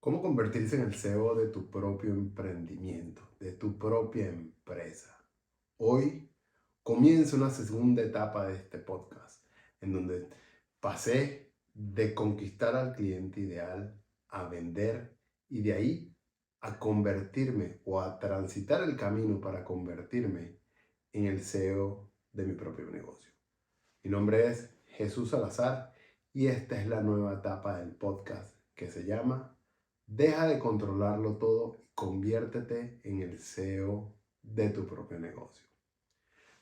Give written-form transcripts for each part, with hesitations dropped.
¿Cómo convertirse en el CEO de tu propio emprendimiento, de tu propia empresa? Hoy comienza una segunda etapa de este podcast, en donde pasé de conquistar al cliente ideal a vender y de ahí a convertirme o a transitar el camino para convertirme en el CEO de mi propio negocio. Mi nombre es Jesús Salazar y esta es la nueva etapa del podcast que se llama Deja de controlarlo todo y conviértete en el CEO de tu propio negocio.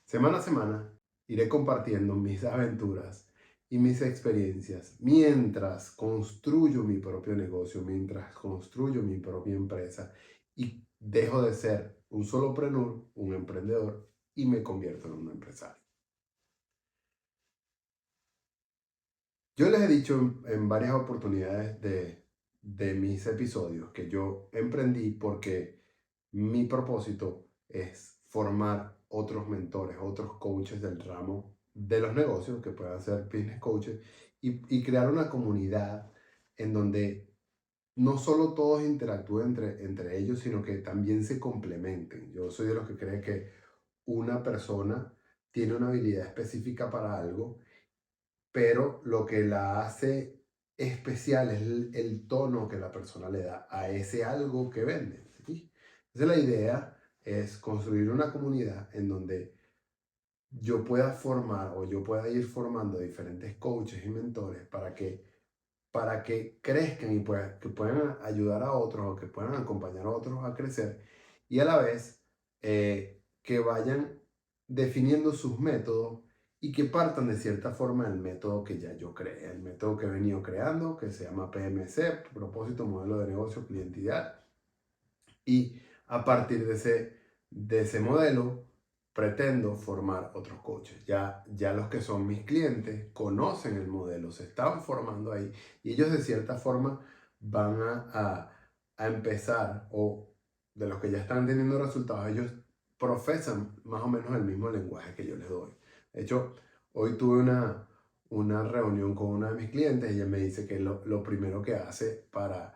Semana a semana iré compartiendo mis aventuras y mis experiencias mientras construyo mi propio negocio, mientras construyo mi propia empresa y dejo de ser un solopreneur, un emprendedor y me convierto en un empresario. Yo les he dicho en varias oportunidades de mis episodios que yo emprendí porque mi propósito es formar otros mentores, otros coaches del ramo de los negocios que puedan ser business coaches y crear una comunidad en donde no solo todos interactúen entre ellos, sino que también se complementen. Yo soy de los que cree que una persona tiene una habilidad específica para algo, pero lo que la hace especial es el tono que la persona le da a ese algo que vende, ¿sí? Entonces la idea es construir una comunidad en donde yo pueda formar o yo pueda ir formando diferentes coaches y mentores para que crezcan y que puedan ayudar a otros o que puedan acompañar a otros a crecer y a la vez que vayan definiendo sus métodos y que partan de cierta forma del método que ya yo creé, el método que he venido creando, que se llama PMC, propósito, modelo de negocio, cliente ideal. Y a partir de ese modelo, pretendo formar otros coaches. Ya los que son mis clientes conocen el modelo, se están formando ahí y ellos de cierta forma van a empezar, o de los que ya están teniendo resultados, ellos profesan más o menos el mismo lenguaje que yo les doy. De hecho, hoy tuve una reunión con una de mis clientes y ella me dice que lo primero que hace para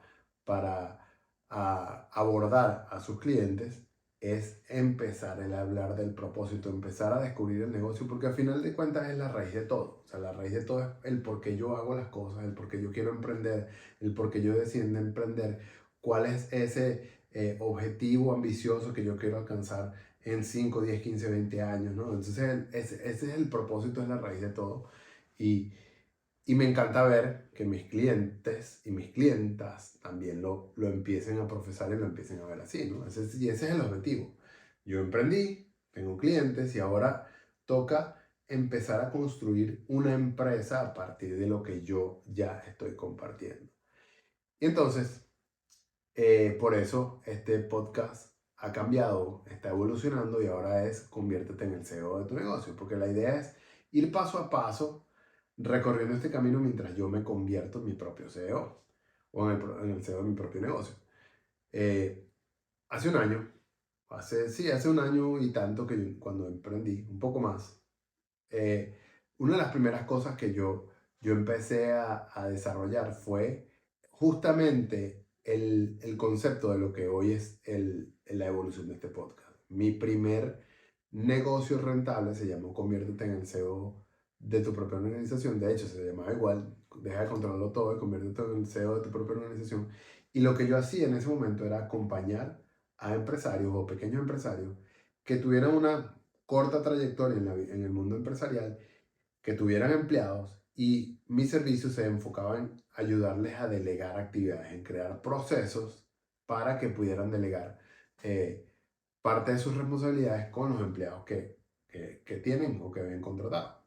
abordar a sus clientes es empezar el hablar del propósito, empezar a descubrir el negocio, porque al final de cuentas es la raíz de todo. O sea, la raíz de todo es el por qué yo hago las cosas, el por qué yo quiero emprender, el por qué yo decido emprender, cuál es ese objetivo ambicioso que yo quiero alcanzar en 5 10 15 20 años, ¿no? Entonces, ese es el propósito, es la raíz de todo. Y, y me encanta ver que mis clientes y mis clientas también lo empiecen a profesar y lo empiecen a ver así, ¿no? Y ese es el objetivo. Yo emprendí, tengo clientes y ahora toca empezar a construir una empresa a partir de lo que yo ya estoy compartiendo. Y entonces, por eso este podcast ha cambiado, está evolucionando y ahora es conviértete en el CEO de tu negocio, porque la idea es ir paso a paso recorriendo este camino mientras yo me convierto en mi propio CEO o en el CEO de mi propio negocio. Eh, hace un año, hace un año y tanto que cuando emprendí, un poco más, eh, una de las primeras cosas que yo empecé a desarrollar fue justamente el concepto de lo que hoy es la evolución de este podcast. Mi primer negocio rentable se llamó Conviértete en el CEO de tu propia organización. De hecho, se llamaba igual, deja de controlarlo todo y conviértete en el CEO de tu propia organización. Y lo que yo hacía en ese momento era acompañar a empresarios o pequeños empresarios que tuvieran una corta trayectoria en el mundo empresarial, que tuvieran empleados y mis servicios se enfocaban en ayudarles a delegar actividades, en crear procesos para que pudieran delegar eh, parte de sus responsabilidades con los empleados que tienen o que habían contratado.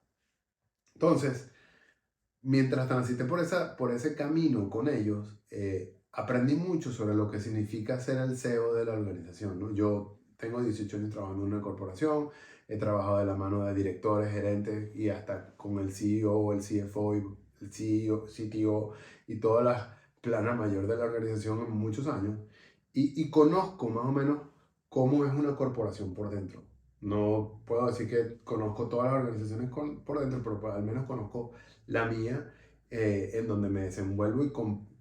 Entonces, mientras transité por ese camino con ellos, aprendí mucho sobre lo que significa ser el CEO de la organización, ¿no? Yo tengo 18 años trabajando en una corporación, he trabajado de la mano de directores, gerentes y hasta con el CEO, el CFO, el CEO, CTO y todas las planas mayor de la organización en muchos años y conozco más o menos cómo es una corporación por dentro. No puedo decir que conozco todas las organizaciones por dentro, pero al menos conozco la mía, en donde me desenvuelvo y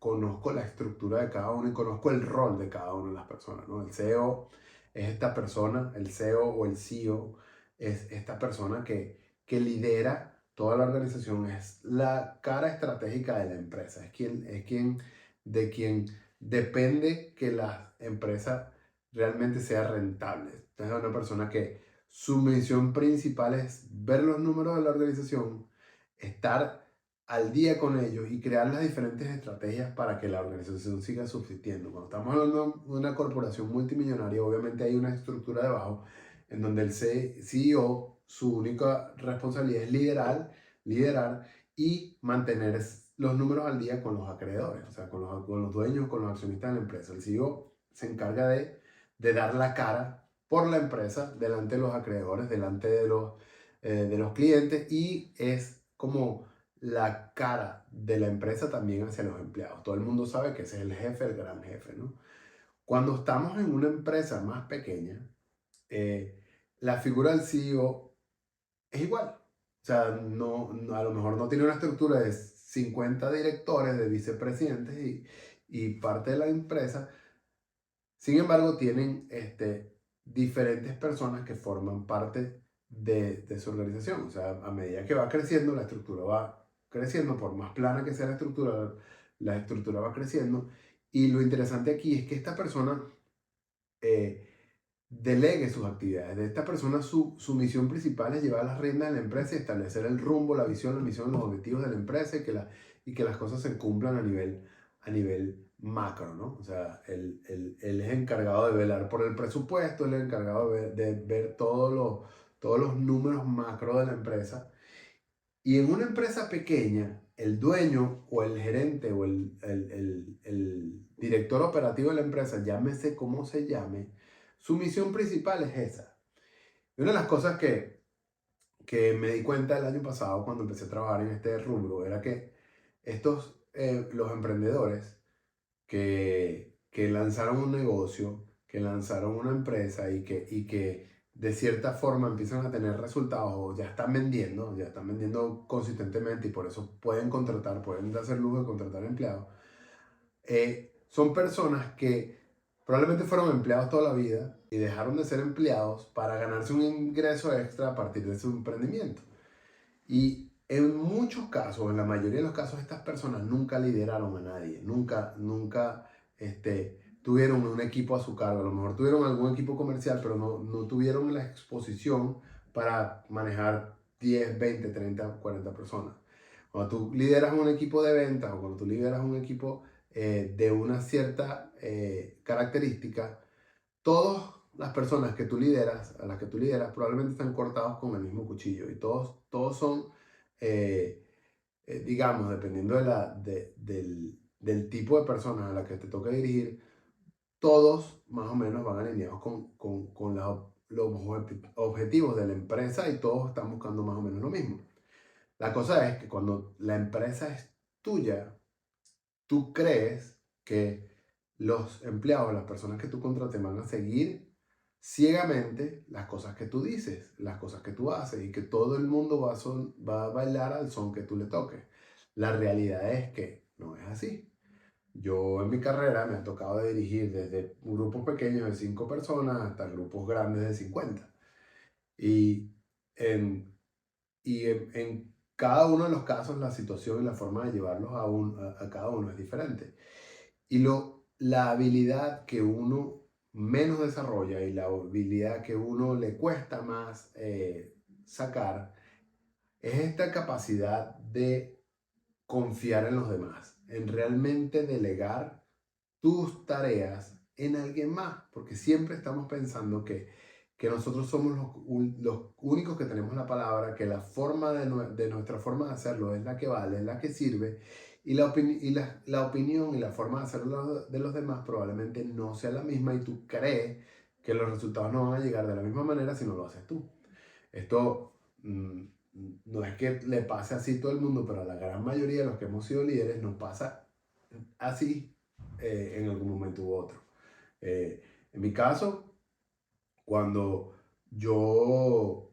conozco la estructura de cada uno y conozco el rol de cada una de las personas, ¿no? El CEO es esta persona, el CEO o el CEO es esta persona que lidera toda la organización, es la cara estratégica de la empresa, de quien depende que la empresa realmente sea rentable. Entonces es una persona que su misión principal es ver los números de la organización, estar al día con ellos y crear las diferentes estrategias para que la organización siga subsistiendo. Cuando estamos hablando de una corporación multimillonaria, obviamente hay una estructura debajo en donde el CEO, su única responsabilidad es liderar y mantener los números al día con los acreedores, o sea, con los dueños, con los accionistas de la empresa. El CEO se encarga de dar la cara por la empresa delante de los acreedores, delante de los clientes y es como la cara de la empresa también hacia los empleados. Todo el mundo sabe que ese es el jefe, el gran jefe, ¿no? Cuando estamos en una empresa más pequeña, la figura del CEO es igual. O sea, a lo mejor no tiene una estructura de 50 directores, de vicepresidentes y parte de la empresa. Sin embargo, tienen diferentes personas que forman parte de su organización. O sea, a medida que va creciendo, la estructura va creciendo, por más plana que sea la estructura va creciendo. Y lo interesante aquí es que esta persona eh, delegue sus actividades. De esta persona, su misión principal es llevar las riendas de la empresa y establecer el rumbo, la visión, la misión, los objetivos de la empresa y que las cosas se cumplan a nivel macro, ¿no? O sea, él es encargado de velar por el presupuesto, él es encargado de ver todos los números macro de la empresa. Y en una empresa pequeña, el dueño o el gerente o el director operativo de la empresa, llámese como se llame, su misión principal es esa. Y una de las cosas que me di cuenta el año pasado cuando empecé a trabajar en este rubro era que los emprendedores que lanzaron un negocio, que lanzaron una empresa y que de cierta forma empiezan a tener resultados o ya están vendiendo consistentemente y por eso pueden darse el lujo de contratar empleados, son personas que probablemente fueron empleados toda la vida y dejaron de ser empleados para ganarse un ingreso extra a partir de su emprendimiento. Y en muchos casos, en la mayoría de los casos, estas personas nunca lideraron a nadie, nunca tuvieron un equipo a su cargo. A lo mejor tuvieron algún equipo comercial, pero no tuvieron la exposición para manejar 10, 20, 30, 40 personas. Cuando tú lideras un equipo de ventas o cuando tú lideras un equipo de una cierta característica, todas las personas que tú lideras, a las que tú lideras, probablemente están cortados con el mismo cuchillo y todos son, digamos, dependiendo del tipo de personas a la que te toca dirigir, todos más o menos van alineados con los objetivos de la empresa y todos están buscando más o menos lo mismo. La cosa es que cuando la empresa es tuya, tú crees que los empleados, las personas que tú contrates van a seguir ciegamente las cosas que tú dices, las cosas que tú haces y que todo el mundo va a bailar al son que tú le toques. La realidad es que no es así. Yo en mi carrera me ha tocado dirigir desde grupos pequeños de 5 personas hasta grupos grandes de 50. Y en, en cada uno de los casos la situación y la forma de llevarlos a cada uno es diferente. Y la habilidad que uno menos desarrolla y la habilidad que uno le cuesta más sacar es esta capacidad de confiar en los demás, en realmente delegar tus tareas en alguien más, porque siempre estamos pensando que nosotros somos los únicos que tenemos la palabra, que la forma de nuestra forma de hacerlo es la que vale, es la que sirve, y la opinión y la forma de hacerlo de los demás probablemente no sea la misma y tú crees que los resultados no van a llegar de la misma manera si no lo haces tú. Esto no es que le pase así a todo el mundo, pero a la gran mayoría de los que hemos sido líderes nos pasa así en algún momento u otro. En mi caso, cuando yo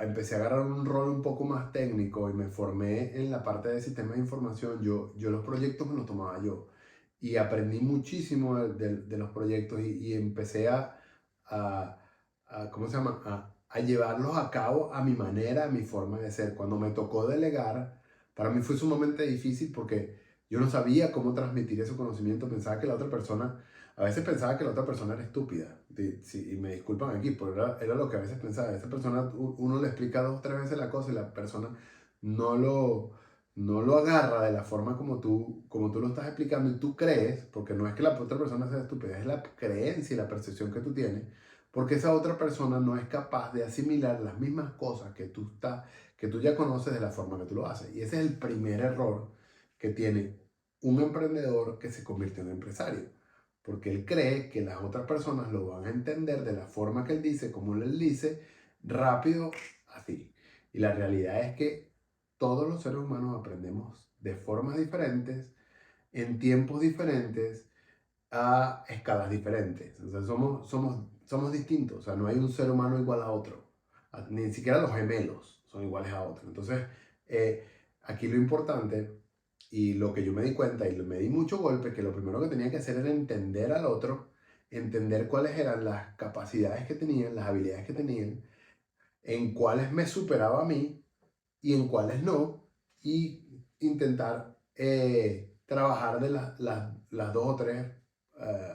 empecé a agarrar un rol un poco más técnico y me formé en la parte de sistemas de información, yo los proyectos me los tomaba yo. y aprendí muchísimo de los proyectos y empecé a, ¿cómo se llama? A llevarlos a cabo a mi manera, a mi forma de ser. Cuando me tocó delegar, para mí fue sumamente difícil porque yo no sabía cómo transmitir ese conocimiento. Pensaba que la otra persona, a veces pensaba que la otra persona era estúpida. Sí, y me disculpan aquí, pero era lo que a veces pensaba. A esa persona uno le explica 2 o 3 veces la cosa y la persona no lo, no lo agarra de la forma como tú lo estás explicando y tú crees, porque no es que la otra persona sea estúpida, es la creencia y la percepción que tú tienes, porque esa otra persona no es capaz de asimilar las mismas cosas que tú ya conoces de la forma que tú lo haces. Y ese es el primer error que tiene un emprendedor que se convierte en un empresario, porque él cree que las otras personas lo van a entender de la forma que él dice, como él dice, rápido, así. Y la realidad es que todos los seres humanos aprendemos de formas diferentes, en tiempos diferentes, a escalas diferentes. O sea, somos distintos. O sea, no hay un ser humano igual a otro. Ni siquiera los gemelos son iguales a otros. Entonces, eh, aquí lo importante y lo que yo me di cuenta y me di mucho golpe, que lo primero que tenía que hacer era entender al otro, entender cuáles eran las capacidades que tenían, las habilidades que tenían, en cuáles me superaba a mí y en cuáles no, y intentar trabajar de las 2 o 3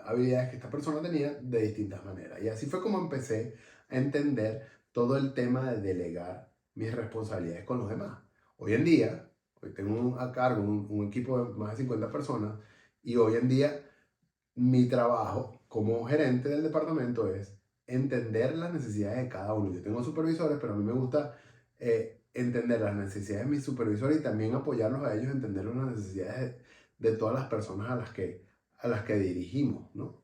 habilidades que esta persona tenía de distintas maneras. Y así fue como empecé a entender todo el tema de delegar mis responsabilidades con los demás. Hoy en día, hoy tengo a cargo un equipo de más de 50 personas y hoy en día mi trabajo como gerente del departamento es entender las necesidades de cada uno. Yo tengo supervisores, pero a mí me gusta entender las necesidades de mis supervisores y también apoyarlos a ellos a entender las necesidades de todas las personas a las que dirigimos, ¿no?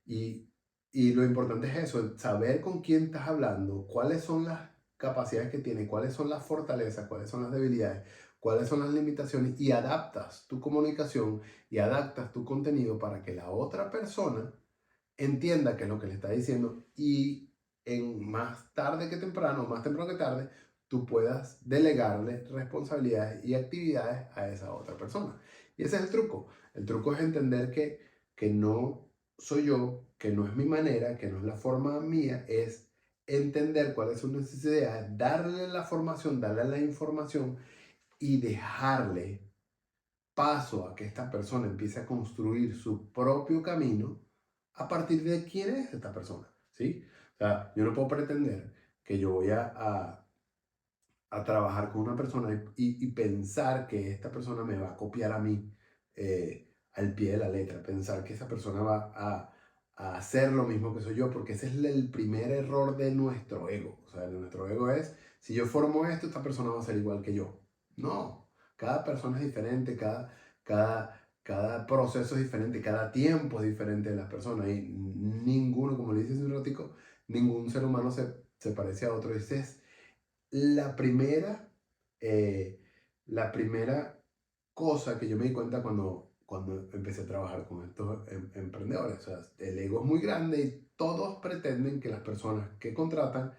Y lo importante es eso, saber con quién estás hablando, cuáles son las capacidades que tiene, cuáles son las fortalezas, cuáles son las debilidades, cuáles son las limitaciones y adaptas tu comunicación y adaptas tu contenido para que la otra persona entienda qué es lo que le está diciendo y en más tarde que temprano, más temprano que tarde, tú puedas delegarle responsabilidades y actividades a esa otra persona. Y ese es el truco. El truco es entender que no soy yo, que no es mi manera, que no es la forma mía, es entender cuáles son sus necesidades, darle la formación, darle la información y dejarle paso a que esta persona empiece a construir su propio camino a partir de quién es esta persona, ¿sí? O sea, yo no puedo pretender que yo voy a trabajar con una persona y pensar que esta persona me va a copiar a mí al pie de la letra, pensar que esa persona va a hacer lo mismo que soy yo, porque ese es el primer error de nuestro ego. O sea, de nuestro ego es, si yo formo esto, esta persona va a ser igual que yo. No, cada persona es diferente, cada proceso es diferente, cada tiempo es diferente de las personas y ninguno, como le dices un ratico, ningún ser humano se parece a otro. Ese es la primera, eh, la primera cosa que yo me di cuenta cuando empecé a trabajar con estos emprendedores. O sea, el ego es muy grande y todos pretenden que las personas que contratan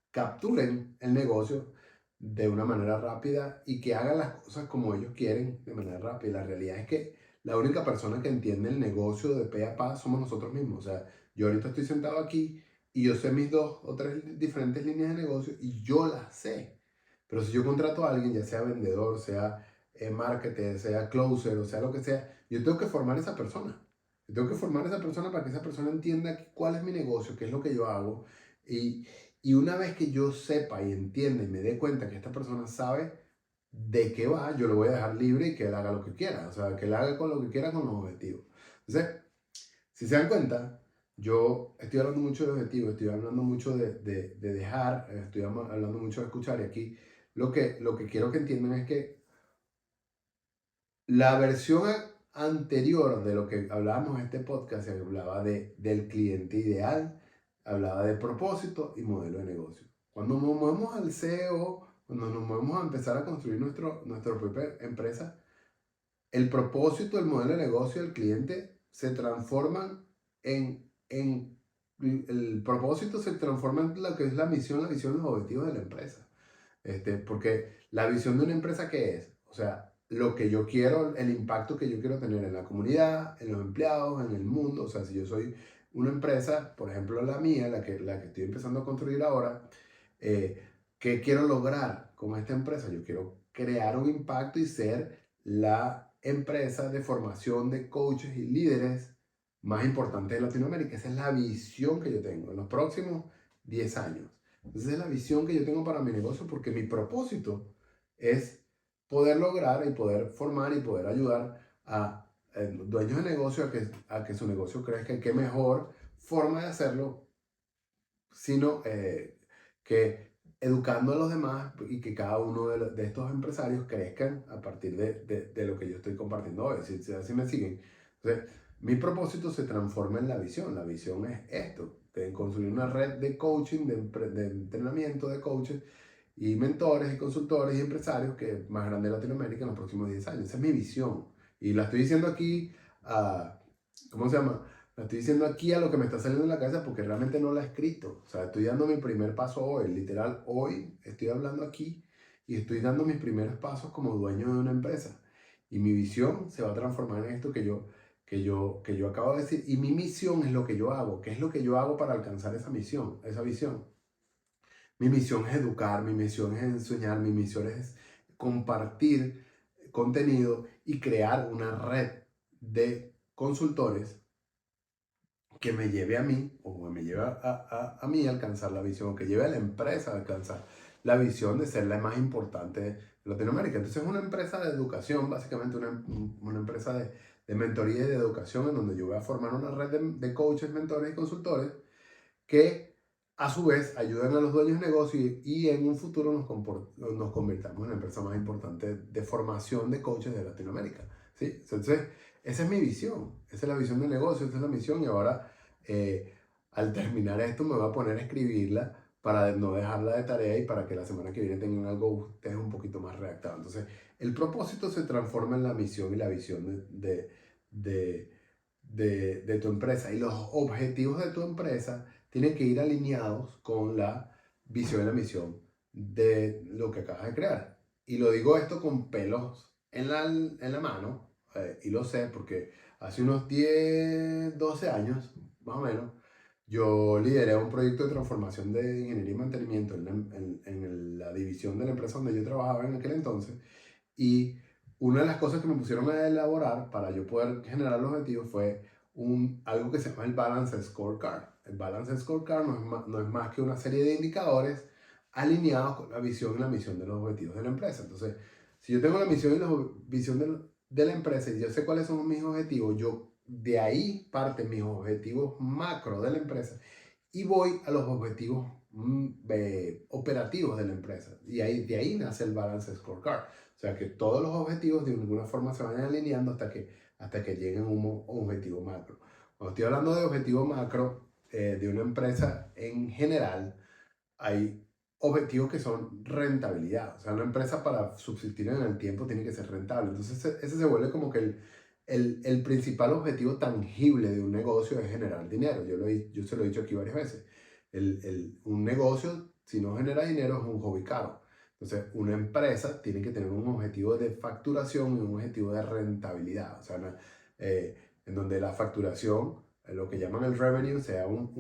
capturen el negocio de una manera rápida y que hagan las cosas como ellos quieren de manera rápida. La realidad es que la única persona que entiende el negocio de pe a pa somos nosotros mismos. O sea, yo ahorita estoy sentado aquí y yo sé mis 2 o 3 diferentes líneas de negocio y yo las sé. Pero si yo contrato a alguien, ya sea vendedor, sea marketer, sea closer o sea lo que sea, yo tengo que formar a esa persona. Yo tengo que formar a esa persona para que esa persona entienda cuál es mi negocio, qué es lo que yo hago. Y una vez que yo sepa y entienda y me dé cuenta que esta persona sabe de qué va, yo lo voy a dejar libre y que él haga lo que quiera. O sea, que él haga con lo que quiera con los objetivos. Entonces, si se dan cuenta, yo estoy hablando mucho de objetivos, estoy hablando mucho de dejar, estoy hablando mucho de escuchar. Y aquí lo que quiero que entiendan es que la versión anterior de lo que hablábamos en este podcast se hablaba del cliente ideal, hablaba de propósito y modelo de negocio. Cuando nos movemos al CEO, cuando nos movemos a empezar a construir nuestra propia empresa, el propósito, el modelo de negocio del cliente se transforman el propósito se transforma en lo que es la misión, los objetivos de la empresa. Porque la visión de una empresa, ¿qué es? O sea, lo que yo quiero, el impacto que yo quiero tener en la comunidad, en los empleados, en el mundo. O sea, si yo soy una empresa, por ejemplo la mía, la que estoy empezando a construir ahora, eh, ¿qué quiero lograr con esta empresa? Yo quiero crear un impacto y ser la empresa de formación de coaches y líderes más importante de Latinoamérica. Esa es la visión que yo tengo en los próximos 10 años. Esa es la visión que yo tengo para mi negocio porque mi propósito es poder lograr y poder formar y poder ayudar a dueños de negocio a que su negocio crezca. Y qué mejor forma de hacerlo sino que educando a los demás y que cada uno de estos empresarios crezcan a partir de lo que yo estoy compartiendo hoy, si me siguen. Entonces, mi propósito se transforma en la visión. La visión es esto, de construir una red de coaching, de entrenamiento de coaches y mentores y consultores y empresarios que es más grande de Latinoamérica en los próximos 10 años. Esa es mi visión. Y la estoy diciendo aquí a, ¿cómo se llama? La estoy diciendo aquí a lo que me está saliendo en la cabeza porque realmente no la he escrito. O sea, estoy dando mi primer paso hoy. Literal, hoy estoy hablando aquí y estoy dando mis primeros pasos como dueño de una empresa. Y mi visión se va a transformar en esto que yo acabo de decir. Y mi misión es lo que yo hago. ¿Qué es lo que yo hago para alcanzar esa misión, esa visión? Mi misión es educar, mi misión es enseñar, mi misión es compartir contenido y crear una red de consultores que me lleve a mí, o que me lleve a mí a alcanzar la visión, o que lleve a la empresa a alcanzar la visión de ser la más importante de Latinoamérica. Entonces es una empresa de educación, básicamente una empresa de mentoría y de educación en donde yo voy a formar una red de coaches, mentores y consultores que a su vez ayudan a los dueños de negocio y en un futuro nos convirtamos en la empresa más importante de formación de coaches de Latinoamérica. ¿Sí? Entonces, esa es mi visión, esa es la visión del negocio, esa es la misión y ahora eh, al terminar esto me voy a poner a escribirla para no dejarla de tarea y para que la semana que viene tengan algo ustedes un poquito más redactado. Entonces, el propósito se transforma en la misión y la visión de, de tu empresa y los objetivos de tu empresa tienen que ir alineados con la visión y la misión de lo que acabas de crear. Y lo digo esto con pelos en la mano, y lo sé porque hace unos 10 12 años, más o menos, yo lideré un proyecto de transformación de ingeniería y mantenimiento en la división de la empresa donde yo trabajaba en aquel entonces. Y una de las cosas que me pusieron a elaborar para yo poder generar los objetivos fue algo que se llama el Balance Scorecard. El Balance Scorecard no es más que una serie de indicadores alineados con la visión y la misión de los objetivos de la empresa. Entonces, si yo tengo la misión y la visión de la empresa y yo sé cuáles son mis objetivos, yo de ahí parten mis objetivos macro de la empresa y voy a los objetivos operativos de la empresa. Y de ahí nace el Balance Scorecard. O sea, que todos los objetivos de alguna forma se vayan alineando hasta que lleguen a un objetivo macro. Cuando estoy hablando de objetivo macro de una empresa en general, hay objetivos que son rentabilidad. O sea, una empresa para subsistir en el tiempo tiene que ser rentable. Entonces, ese se vuelve como que el principal objetivo tangible de un negocio es generar dinero. Yo se lo he dicho aquí varias veces. Un negocio, si no genera dinero, es un hobby caro. Entonces, una empresa tiene que tener un objetivo de facturación y un objetivo de rentabilidad. O sea, en donde la facturación, lo que llaman el revenue, sea un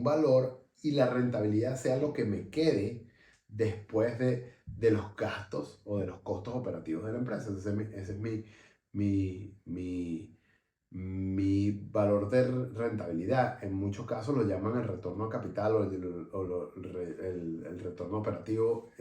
valor y la rentabilidad sea lo que me quede después de los gastos o de los costos operativos de la empresa. Entonces, ese es mi valor de rentabilidad. En muchos casos lo llaman el retorno a capital o el retorno operativo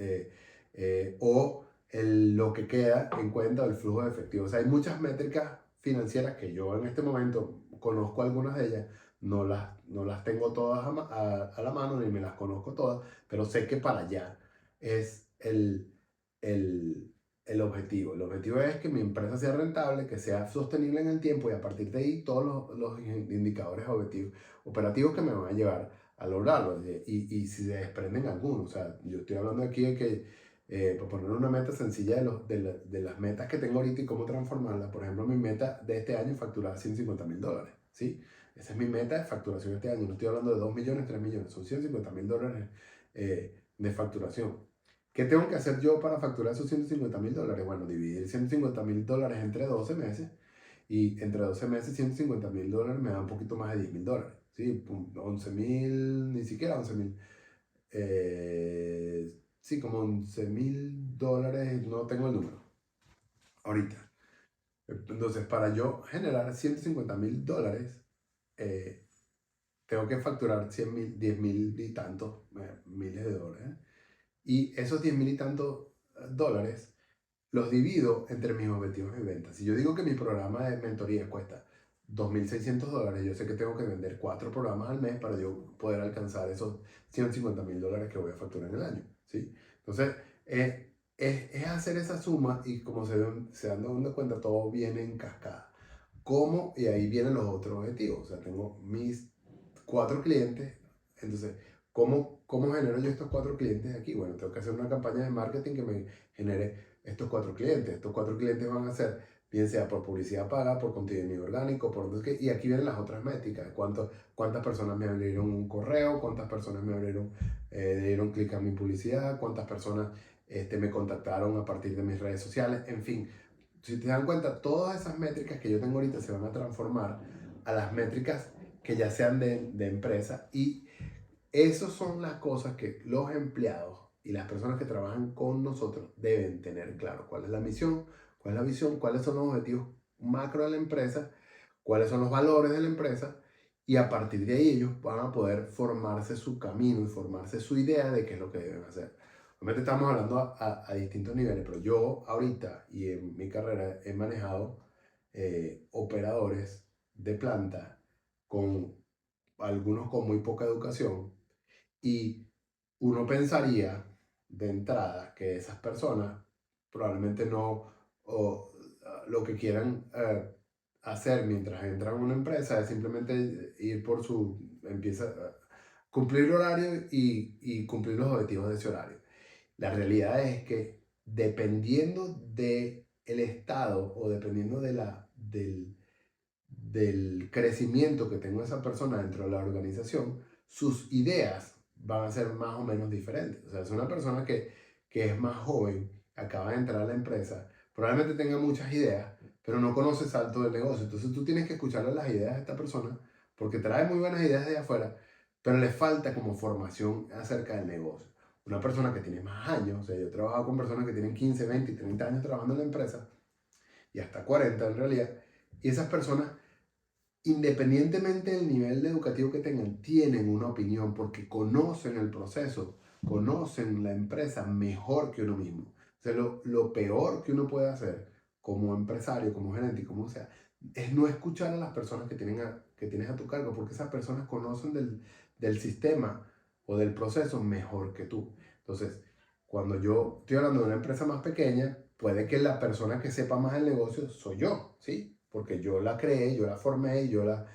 o lo que queda en cuenta del flujo de efectivo. O sea, hay muchas métricas financieras que yo en este momento conozco algunas de ellas, no las tengo todas a la mano ni me las conozco todas, pero sé que para allá es el, el objetivo. El objetivo es que mi empresa sea rentable, que sea sostenible en el tiempo y a partir de ahí todos los indicadores operativos que me van a llevar a lograrlo. Y si se desprenden algunos, o sea, yo estoy hablando aquí de que, por poner una meta sencilla de las metas que tengo ahorita y cómo transformarlas. Por ejemplo, mi meta de este año es facturar $150,000, ¿sí? Esa es mi meta de facturación este año. No estoy hablando de 2 millones, 3 millones, son $150,000 de facturación. ¿Qué tengo que hacer yo para facturar esos $150,000? Bueno, dividir $150,000 entre 12 meses y entre 12 meses $150,000 me da un poquito más de $10,000, ¿sí? 11,000, ni siquiera 11,000. Sí, como $11,000, no tengo el número ahorita. Entonces, para yo generar $150,000, eh, tengo que facturar 100,000, 10,000 y tantos miles de dólares. Y esos 10,000 y tantos dólares los divido entre mis objetivos de venta. Si yo digo que mi programa de mentoría cuesta $2,600, yo sé que tengo que vender 4 programas al mes para yo poder alcanzar esos $150,000 que voy a facturar en el año, ¿sí? Entonces, es hacer esa suma y como se dan dando cuenta, todo viene en cascada. ¿Cómo? Y ahí vienen los otros objetivos. O sea, tengo mis 4 clientes. Entonces, ¿cómo genero yo estos 4 clientes aquí? Bueno, tengo que hacer una campaña de marketing que me genere estos 4 clientes. Estos 4 clientes van a ser, bien sea por publicidad paga, por contenido orgánico, y aquí vienen las otras métricas. ¿Cuántas personas me abrieron un correo? ¿Cuántas personas me abrieron, dieron clic a mi publicidad? ¿Cuántas personas me contactaron a partir de mis redes sociales? En fin, si te dan cuenta, todas esas métricas que yo tengo ahorita se van a transformar a las métricas que ya sean de empresa, y esas son las cosas que los empleados y las personas que trabajan con nosotros deben tener claro. ¿Cuál es la misión? ¿Cuál es la visión? ¿Cuáles son los objetivos macro de la empresa? ¿Cuáles son los valores de la empresa? Y a partir de ahí ellos van a poder formarse su camino y formarse su idea de qué es lo que deben hacer. Obviamente estamos hablando a distintos niveles, pero yo ahorita y en mi carrera he manejado operadores de planta con algunos con muy poca educación, y uno pensaría de entrada que esas personas probablemente no, o lo que quieran hacer mientras entran a una empresa es simplemente ir por empieza a cumplir horario y cumplir los objetivos de ese horario. La realidad es que dependiendo del estado o dependiendo del crecimiento que tenga esa persona dentro de la organización, sus ideas van a ser más o menos diferentes. O sea, es una persona que es más joven, acaba de entrar a la empresa, probablemente tenga muchas ideas, pero no conoce salto del negocio. Entonces tú tienes que escucharle las ideas de esta persona porque trae muy buenas ideas de afuera, pero le falta como formación acerca del negocio. Una persona que tiene más años, o sea, yo he trabajado con personas que tienen 15, 20 y 30 años trabajando en la empresa, y hasta 40 en realidad, y esas personas, independientemente del nivel educativo que tengan, tienen una opinión porque conocen el proceso, conocen la empresa mejor que uno mismo. O sea, lo peor que uno puede hacer como empresario, como gerente, como sea, es no escuchar a las personas que tienes a tu cargo, porque esas personas conocen del sistema o del proceso mejor que tú. Entonces, cuando yo estoy hablando de una empresa más pequeña, puede que la persona que sepa más el negocio soy yo, ¿sí? Porque yo la creé, yo la formé y yo la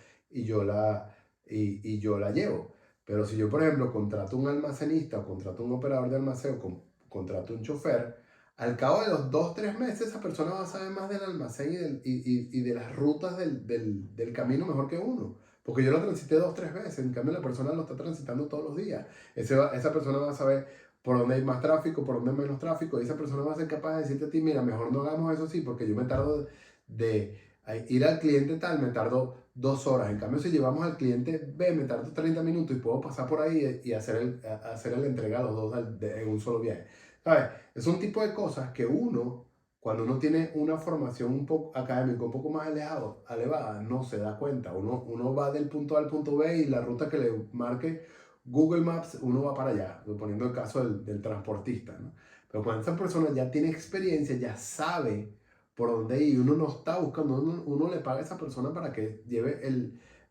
llevo. Pero si yo, por ejemplo, contrato un almacenista o contrato un operador de almacén o contrato un chofer, al cabo de los 2, 3 meses esa persona va a saber más del almacén y de las rutas del camino mejor que uno. Porque yo lo transité 2, 3 veces, en cambio la persona lo está transitando todos los días. Esa persona va a saber por dónde hay más tráfico, por dónde hay menos tráfico, y esa persona va a ser capaz de decirte a ti, mira, mejor no hagamos eso, sí, porque yo me tardo de ir al cliente tal, me tardo 2 horas. En cambio, si llevamos al cliente B, me tardo 30 minutos y puedo pasar por ahí y hacer el entrega a los dos en un solo viaje. ¿Sabes? Es un tipo de cosas que uno, cuando uno tiene una formación un poco académica, un poco más elevada, no se da cuenta. Uno va del punto A al punto B y la ruta que le marque Google Maps, uno va para allá, poniendo el caso del transportista, ¿no? Pero cuando esa persona ya tiene experiencia, ya sabe por dónde ir, uno no está buscando, uno le paga a esa persona para que lleve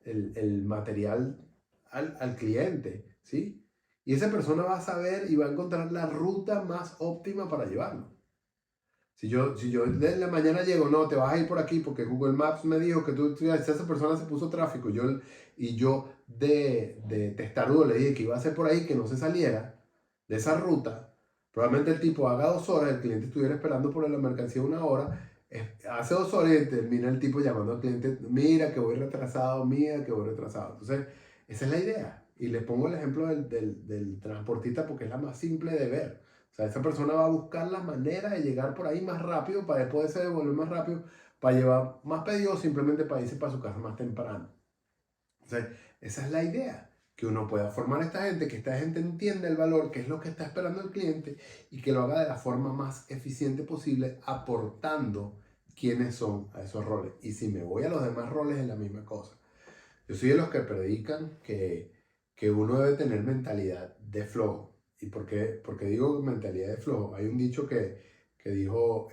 el material al cliente, ¿sí? Y esa persona va a saber y va a encontrar la ruta más óptima para llevarlo. Si yo de la mañana llego, no, te vas a ir por aquí porque Google Maps me dijo que esa persona se puso tráfico, y yo de testarudo le dije que iba a ser por ahí, que no se saliera de esa ruta, probablemente el tipo haga 2 horas, el cliente estuviera esperando por la mercancía 1 hora, hace 2 horas y termina el tipo llamando al cliente, mira que voy retrasado, mira que voy retrasado. Entonces, esa es la idea. Y les pongo el ejemplo del transportista porque es la más simple de ver. O sea, esa persona va a buscar la manera de llegar por ahí más rápido para poderse devolver más rápido, para llevar más pedidos, simplemente para irse para su casa más temprano. O sea, esa es la idea, que uno pueda formar a esta gente, que esta gente entienda el valor, que es lo que está esperando el cliente y que lo haga de la forma más eficiente posible, aportando quiénes son a esos roles. Y si me voy a los demás roles, es la misma cosa. Yo soy de los que predican que uno debe tener mentalidad de flojo. ¿Y por qué digo mentalidad de flojo? Hay un dicho que dijo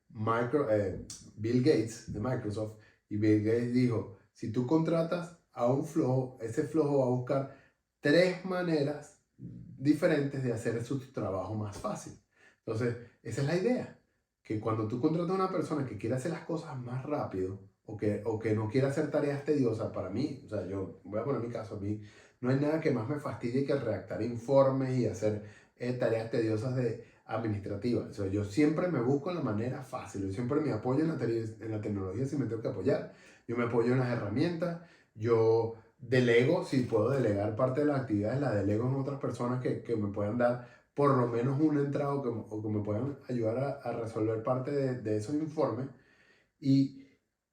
Bill Gates de Microsoft, y Bill Gates dijo, si tú contratas a un flojo, ese flojo va a buscar tres maneras diferentes de hacer su trabajo más fácil. Entonces, esa es la idea, que cuando tú contratas a una persona que quiere hacer las cosas más rápido, o que no quiere hacer tareas tediosas, para mí, o sea, yo voy a poner mi caso, a mí no hay nada que más me fastidie que redactar informes y hacer tareas tediosas administrativas. O sea, yo siempre me busco la manera fácil, yo siempre me apoyo en la tecnología si me tengo que apoyar, yo me apoyo en las herramientas, yo delego, si puedo delegar parte de las actividades, las delego en otras personas que me puedan dar por lo menos un entrado o que me puedan ayudar a resolver parte de esos informes. Y,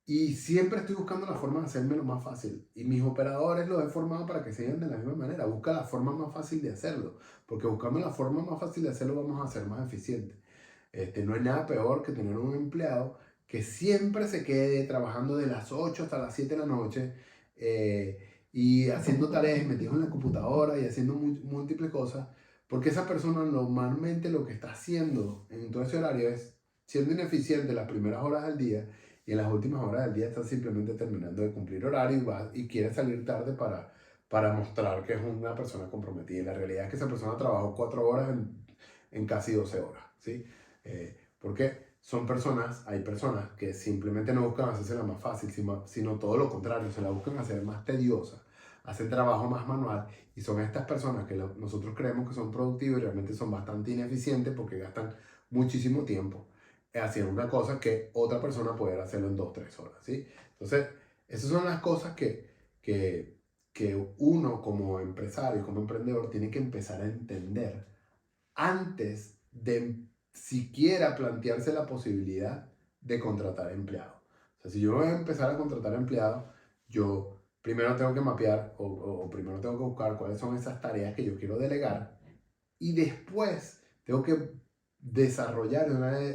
y siempre estoy buscando la forma de hacérmelo más fácil. Y mis operadores los he formado para que sigan de la misma manera. Busca la forma más fácil de hacerlo. Porque buscando la forma más fácil de hacerlo vamos a ser más eficientes. No hay nada peor que tener un empleado que siempre se quede trabajando de las 8 hasta las 7 de la noche y haciendo tareas, metido en la computadora y haciendo múltiples cosas. Porque esa persona normalmente lo que está haciendo en todo ese horario es siendo ineficiente las primeras horas del día y en las últimas horas del día está simplemente terminando de cumplir horario y quiere salir tarde para mostrar que es una persona comprometida. Y la realidad es que esa persona trabajó 4 horas en casi 12 horas, ¿sí? Porque hay personas que simplemente no buscan hacerse más fácil, sino todo lo contrario, se la buscan hacer más tediosa, hacen trabajo más manual y son estas personas que nosotros creemos que son productivas y realmente son bastante ineficientes porque gastan muchísimo tiempo haciendo una cosa que otra persona puede hacerlo en 2 o 3 horas, ¿sí? Entonces, esas son las cosas que, que uno como empresario, como emprendedor, tiene que empezar a entender antes de siquiera plantearse la posibilidad de contratar empleados. O sea, si yo voy a empezar a contratar empleados, yo primero tengo que mapear o primero tengo que buscar cuáles son esas tareas que yo quiero delegar y después tengo que desarrollar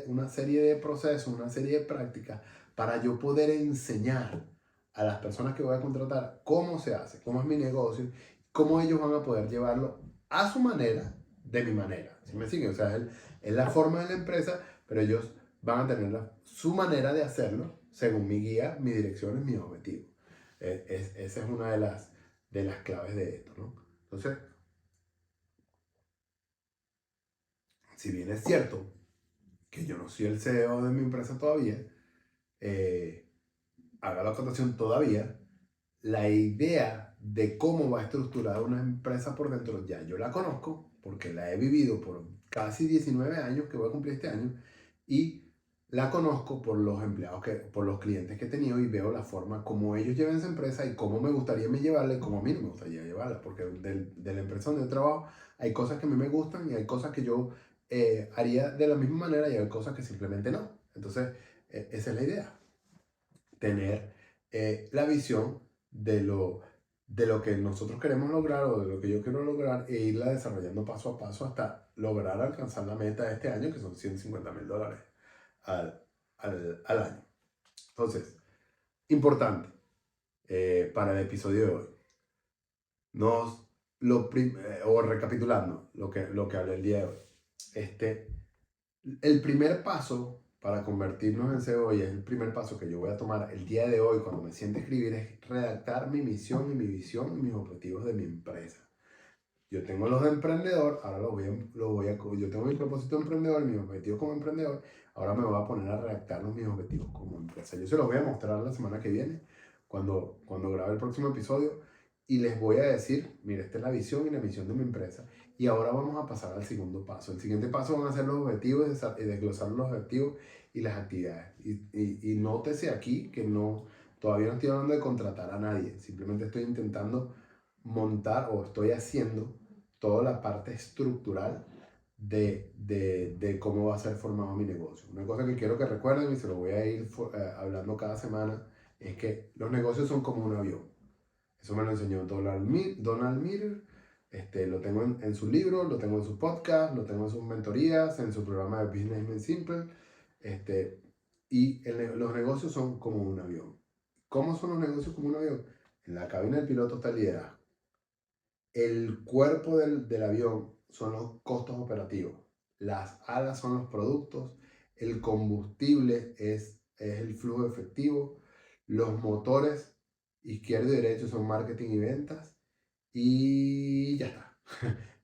una serie de procesos, una serie de prácticas para yo poder enseñar a las personas que voy a contratar cómo se hace, cómo es mi negocio, cómo ellos van a poder llevarlo a su manera, de mi manera. ¿Sí me siguen? O sea, es la forma de la empresa, pero ellos van a tener su manera de hacerlo según mi guía, mi dirección y mis objetivos. Esa es una de las claves de esto, ¿no? Entonces, si bien es cierto que yo no soy el CEO de mi empresa todavía, eh, haga la acotación todavía, la idea de cómo va a estructurar una empresa por dentro ya yo la conozco porque la he vivido por casi 19 años que voy a cumplir este año y la conozco por los empleados, por los clientes que he tenido y veo la forma como ellos llevan esa empresa y cómo me gustaría me llevarla y cómo a mí no me gustaría llevarla, porque de la empresa donde yo trabajo hay cosas que a mí me gustan y hay cosas que yo haría de la misma manera y hay cosas que simplemente no. Entonces, esa es la idea, tener la visión de lo que nosotros queremos lograr o de lo que yo quiero lograr e irla desarrollando paso a paso hasta lograr alcanzar la meta de este año, que son $150,000 al año. Entonces, importante para el episodio de hoy. O recapitulando lo que hablé el día de hoy. El primer paso para convertirnos en CEO y es el primer paso que yo voy a tomar el día de hoy cuando me siente a escribir es redactar mi misión y mi visión y mis objetivos de mi empresa. Yo tengo los de emprendedor, ahora yo tengo mi propósito de emprendedor, mis objetivos como emprendedor, ahora me voy a poner a redactar mis objetivos como empresa. Yo se los voy a mostrar la semana que viene, cuando grabe el próximo episodio, y les voy a decir, mira, esta es la visión y la misión de mi empresa, y ahora vamos a pasar al segundo paso. El siguiente paso van a ser los objetivos, y desglosar los objetivos y las actividades. Y nótese aquí que todavía no estoy hablando de contratar a nadie, simplemente estoy intentando montar o estoy haciendo toda la parte estructural de cómo va a ser formado mi negocio. Una cosa que quiero que recuerden y se lo voy a ir hablando cada semana es que los negocios son como un avión. Eso me lo enseñó Donald Miller. Lo tengo en su libro, lo tengo en su podcast, lo tengo en sus mentorías, en su programa de Business Made Simple. Los negocios son como un avión. ¿Cómo son los negocios como un avión? En la cabina del piloto está el liderazgo. El cuerpo del avión son los costos operativos. Las alas son los productos. El combustible es el flujo efectivo. Los motores izquierdo y derecho son marketing y ventas. Y ya está.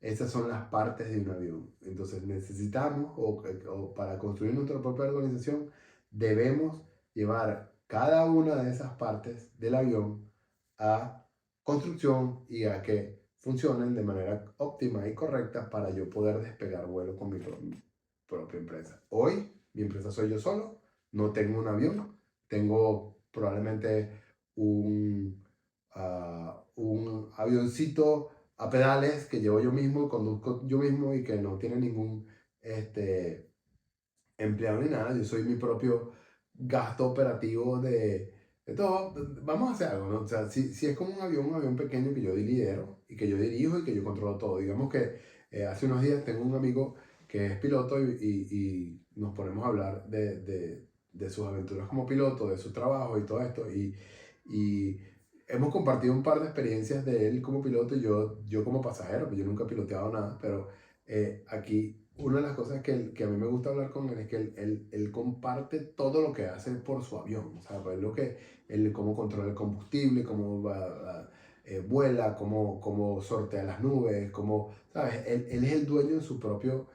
Esas son las partes de un avión. Entonces necesitamos, o para construir nuestra propia organización, debemos llevar cada una de esas partes del avión a construcción y a que funcionen de manera óptima y correcta para yo poder despegar vuelo con mi propia empresa. Hoy mi empresa soy yo solo, no tengo un avión, tengo probablemente un avioncito a pedales que llevo yo mismo, conduzco yo mismo y que no tiene ningún empleado ni nada. Yo soy mi propio gasto operativo de todo. Vamos a hacer algo, ¿no? O sea, si es como un avión pequeño que yo lidero y que yo dirijo y que yo controlo todo. Digamos que hace unos días tengo un amigo que es piloto y nos ponemos a hablar de sus aventuras como piloto, de su trabajo y todo esto. Y hemos compartido un par de experiencias de él como piloto y yo como pasajero, que yo nunca he piloteado nada, pero aquí una de las cosas que a mí me gusta hablar con él es que él comparte todo lo que hace por su avión. O sea, pues cómo controla el combustible, cómo vuela, cómo sortea las nubes, ¿sabes? Él es el dueño de su propio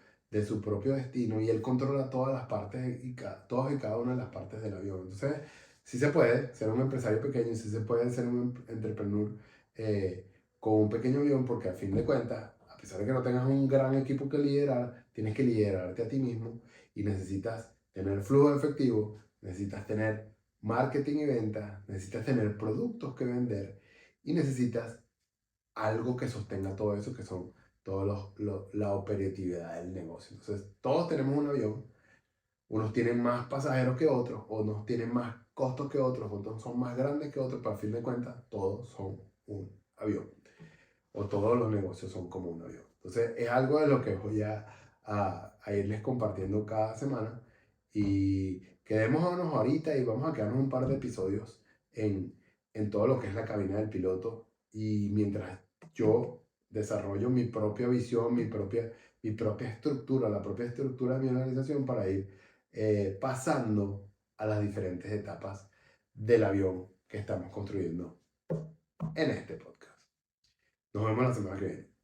destino y él controla todas las partes todas y cada una de las partes del avión. Entonces, sí se puede ser un empresario pequeño, sí se puede ser un entrepreneur eh, con un pequeño avión, porque a fin de cuentas, a pesar de que no tengas un gran equipo que liderar, tienes que liderarte a ti mismo y necesitas tener flujo de efectivo, necesitas tener marketing y venta, necesitas tener productos que vender y necesitas algo que sostenga todo eso, que son la operatividad del negocio. Entonces, todos tenemos un avión, unos tienen más pasajeros que otros, unos tienen más costos que otros son más grandes que otros, pero a fin de cuentas, todos son un avión o todos los negocios son como un avión. Entonces es algo de lo que voy a irles compartiendo cada semana y quedémonos ahorita y vamos a quedarnos un par de episodios en todo lo que es la cabina del piloto y mientras yo desarrollo mi propia visión, mi propia estructura, la propia estructura de mi organización para ir pasando a las diferentes etapas del avión que estamos construyendo en este podcast. Nos vemos la semana que viene.